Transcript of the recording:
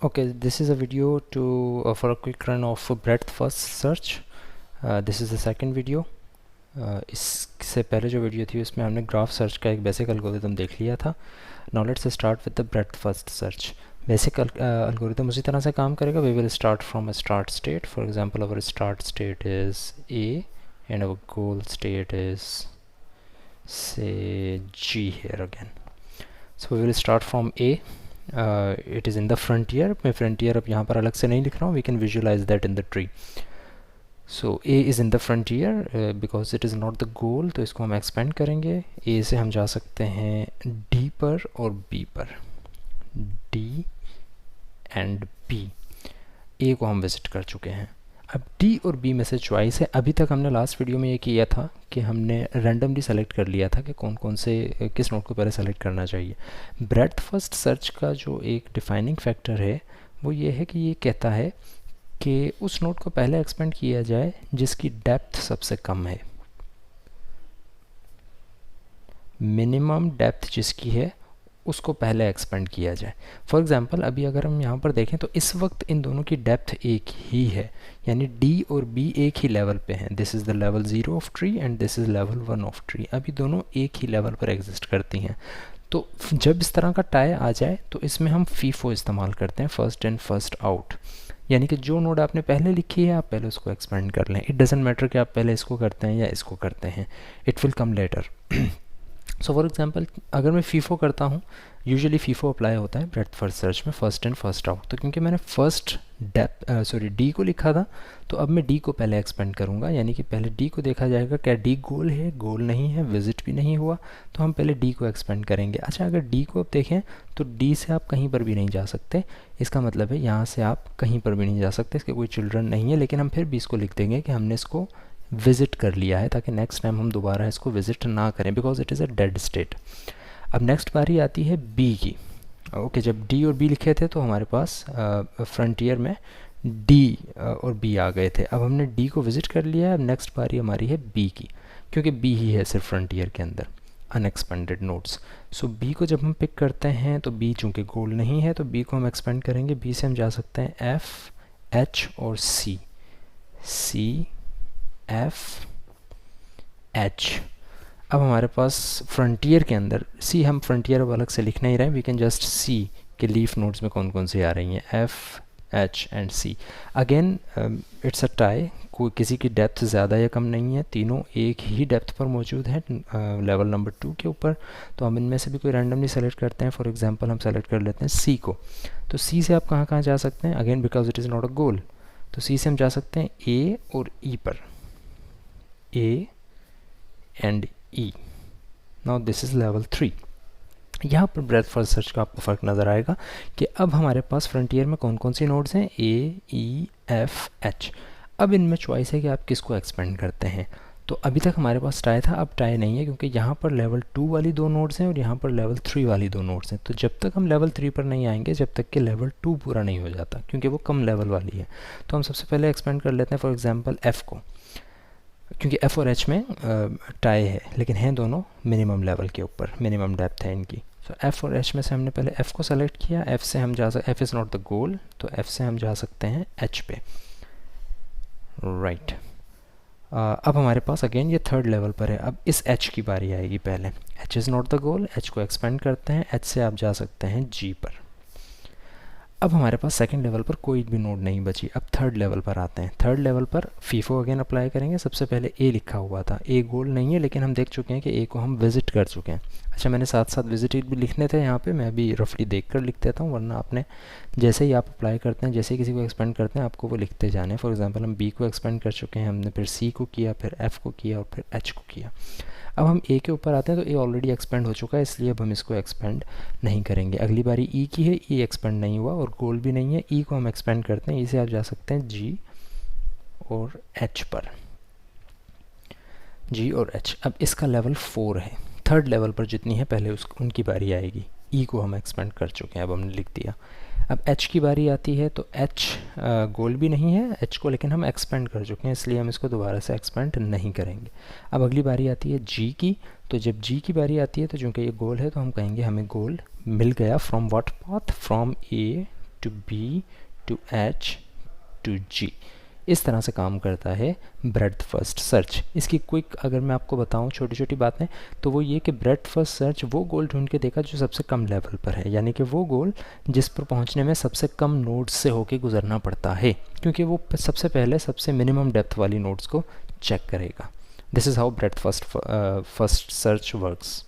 Okay, this is a video to for a quick run of breadth first search. This is the second video. इससे पहले जो video थी उसमें हमने graph search का एक बेसिक एल्गोरिथम देख लिया था. Now let's start with the breadth first search. Basic algorithm उसी तरह से काम करेगा. We will start from a start state. For example our start state is A and our goal state is say G here again. So we will start from A. It is in the frontier. मैं frontier अब यहाँ पर अलग से नहीं लिख रहा हूँ. We can visualize that in the tree. So A is in the frontier because it is not the goal. तो इसको हम एक्सपेंड करेंगे. ए से हम जा सकते हैं डी पर और बी पर. D and B. ए को हम विज़िट कर चुके हैं. अब डी और बी में से चॉइस है. अभी तक हमने लास्ट वीडियो में ये किया था कि हमने रैंडमली सेलेक्ट कर लिया था कि कौन कौन से किस नोड को पहले सेलेक्ट करना चाहिए. ब्रेडथ फर्स्ट सर्च का जो एक डिफाइनिंग फैक्टर है वो ये है कि ये कहता है कि उस नोड को पहले एक्सपेंड किया जाए जिसकी डेप्थ सबसे कम है. मिनिमम डेप्थ जिसकी है उसको पहले एक्सपेंड किया जाए. फॉर एग्जांपल अभी अगर हम यहाँ पर देखें तो इस वक्त इन दोनों की डेप्थ एक ही है, यानी डी और बी एक ही लेवल पे हैं. This is the level 0 of tree and this is level 1 of tree. अभी दोनों एक ही लेवल पर एग्जिस्ट करती हैं. तो जब इस तरह का टाई आ जाए तो इसमें हम फीफो इस्तेमाल करते हैं, फर्स्ट इन फर्स्ट आउट. यानी कि जो नोड आपने पहले लिखी है आप पहले उसको एक्सपेंड कर लें. इट डजेंट मैटर कि आप पहले इसको करते हैं या इसको करते हैं. It will come later. So for example अगर मैं फीफो करता हूँ, यूजुअली फीफो अप्लाई होता है ब्रेडथ फर्स्ट सर्च में फर्स्ट इन फर्स्ट आउट. तो क्योंकि मैंने फर्स्ट डी को लिखा था तो अब मैं डी को पहले एक्सपेंड करूँगा. यानी कि पहले डी को देखा जाएगा क्या डी गोल है, गोल नहीं है, विजिट भी नहीं हुआ, तो हम पहले डी को एक्सपेंड करेंगे. अच्छा, अगर डी को अब देखें तो डी से आप कहीं पर भी नहीं जा सकते. इसका मतलब है यहाँ से आप कहीं पर भी नहीं जा सकते. इसके कोई चिल्ड्रन नहीं है, लेकिन हम फिर भी इसको लिख देंगे कि हमने इसको विज़िट कर लिया है ताकि नेक्स्ट टाइम हम दोबारा इसको विज़िट ना करें, because it is a dead state. अब नेक्स्ट बारी आती है बी की. ओके, जब डी और बी लिखे थे तो हमारे पास फ्रंटियर में डी और बी आ गए थे. अब हमने डी को विज़िट कर लिया है. अब नेक्स्ट बारी हमारी है बी की, क्योंकि बी ही है सिर्फ फ्रंटियर के अंदर अनएक्सपेंडेड नोड्स. सो बी को जब हम पिक करते हैं तो बी चूँकि गोल नहीं है तो बी को हम एक्सपेंड करेंगे. बी से हम जा सकते हैं एफ, एच और सी. सी, एफ, एच. अब हमारे पास फ्रंटियर के अंदर सी, हम फ्रंटियर अब अलग से लिख नहीं रहे हैं. वी कैन जस्ट सी के लीफ नोड्स में कौन कौन से आ रही हैं. F, H and C. Again it's a tie. कोई किसी की डेप्थ ज़्यादा या कम नहीं है. तीनों एक ही डेप्थ पर मौजूद हैं लेवल नंबर 2 के ऊपर. तो हम इनमें से भी कोई रैंडमली सेलेक्ट करते हैं. फॉर एग्जांपल हम सेलेक्ट कर लेते हैं सी को. तो सी से आप कहाँ कहाँ जा सकते हैं. Again because it is not a goal, तो सी से हम जा सकते हैं ए और ई पर. A and E. Now this is level 3. यहाँ पर ब्रेडथ फर्स्ट सर्च का आपको फ़र्क नज़र आएगा कि अब हमारे पास फ्रंटियर में कौन कौन सी नोड्स हैं. ए, ई, एफ, एच. अब इनमें चॉइस है कि आप किसको एक्सपेंड करते हैं. तो अभी तक हमारे पास टाई था, अब टाई नहीं है क्योंकि यहाँ पर लेवल 2 वाली 2 नोड्स हैं और यहाँ पर लेवल 3 वाली 2 नोड्स हैं. तो जब तक हम लेवल 3 पर नहीं आएंगे जब तक कि लेवल 2 पूरा नहीं हो जाता, क्योंकि वो कम लेवल वाली है. तो हम सबसे पहले एक्सपेंड कर लेते हैं फॉर एग्जांपल एफ़ को, क्योंकि एफ़ और एच में टाई है लेकिन हैं दोनों मिनिमम लेवल के ऊपर, मिनिमम डेप्थ है इनकी. तो एफ़ और एच में से हमने पहले एफ़ को सेलेक्ट किया. एफ़ से हम जा सकते, F is not the goal, तो एफ़ से हम जा सकते हैं एच पे. राइट. अब हमारे पास अगेन ये थर्ड लेवल पर है. अब इस एच की बारी आएगी पहले. H is not the goal, H को एक्सपेंड करते हैं. एच से आप जा सकते हैं जी पर. अब हमारे पास सेकंड लेवल पर कोई भी नोड नहीं बची. अब थर्ड लेवल पर आते हैं. थर्ड लेवल पर फीफो अगेन अप्लाई करेंगे. सबसे पहले ए लिखा हुआ था. ए गोल नहीं है लेकिन हम देख चुके हैं कि ए को हम विज़िट कर चुके हैं. अच्छा, मैंने साथ साथ विजिटेड भी लिखने थे यहाँ पे, मैं भी रफली देख कर लिख देता हूँ, वरना आपने जैसे ही आप अप्लाई करते हैं, जैसे ही किसी को एक्सपेंड करते हैं, आपको वो लिखते जाने. फॉर एग्जांपल हम बी को एक्सपेंड कर चुके हैं, हमने फिर सी को किया, फिर एफ़ को किया और फिर एच को किया. अब हम ए के ऊपर आते हैं तो ए ऑलरेडी एक्सपेंड हो चुका है, इसलिए अब हम इसको एक्सपेंड नहीं करेंगे. अगली बारी ई की है. ई एक्सपेंड नहीं हुआ और गोल भी नहीं है. ई को हम एक्सपेंड करते हैं. ई से आप जा सकते हैं जी और एच पर. जी और एच. अब इसका लेवल 4 है. थर्ड लेवल पर जितनी है पहले उनकी बारी आएगी. ई को हम एक्सपेंड कर चुके हैं, अब हमने लिख दिया. अब एच की बारी आती है तो एच गोल भी नहीं है एच को, लेकिन हम एक्सपेंड कर चुके हैं इसलिए हम इसको दोबारा से एक्सपेंड नहीं करेंगे. अब अगली बारी आती है जी की. तो जब जी की बारी आती है तो चूँकि ये गोल है तो हम कहेंगे हमें गोल मिल गया. From what path, from A to B to H to G. इस तरह से काम करता है ब्रेड्थ फर्स्ट सर्च। इसकी क्विक अगर मैं आपको बताऊं छोटी छोटी बातें, तो वो ये कि ब्रेड्थ फर्स्ट सर्च वो गोल ढूंढ के देखा जो सबसे कम लेवल पर है, यानी कि वो गोल जिस पर पहुंचने में सबसे कम नोड्स से होके गुजरना पड़ता है, क्योंकि वो सबसे पहले सबसे मिनिमम डेप्थ वाली नोड्स को चेक करेगा। This is how breadth first search works.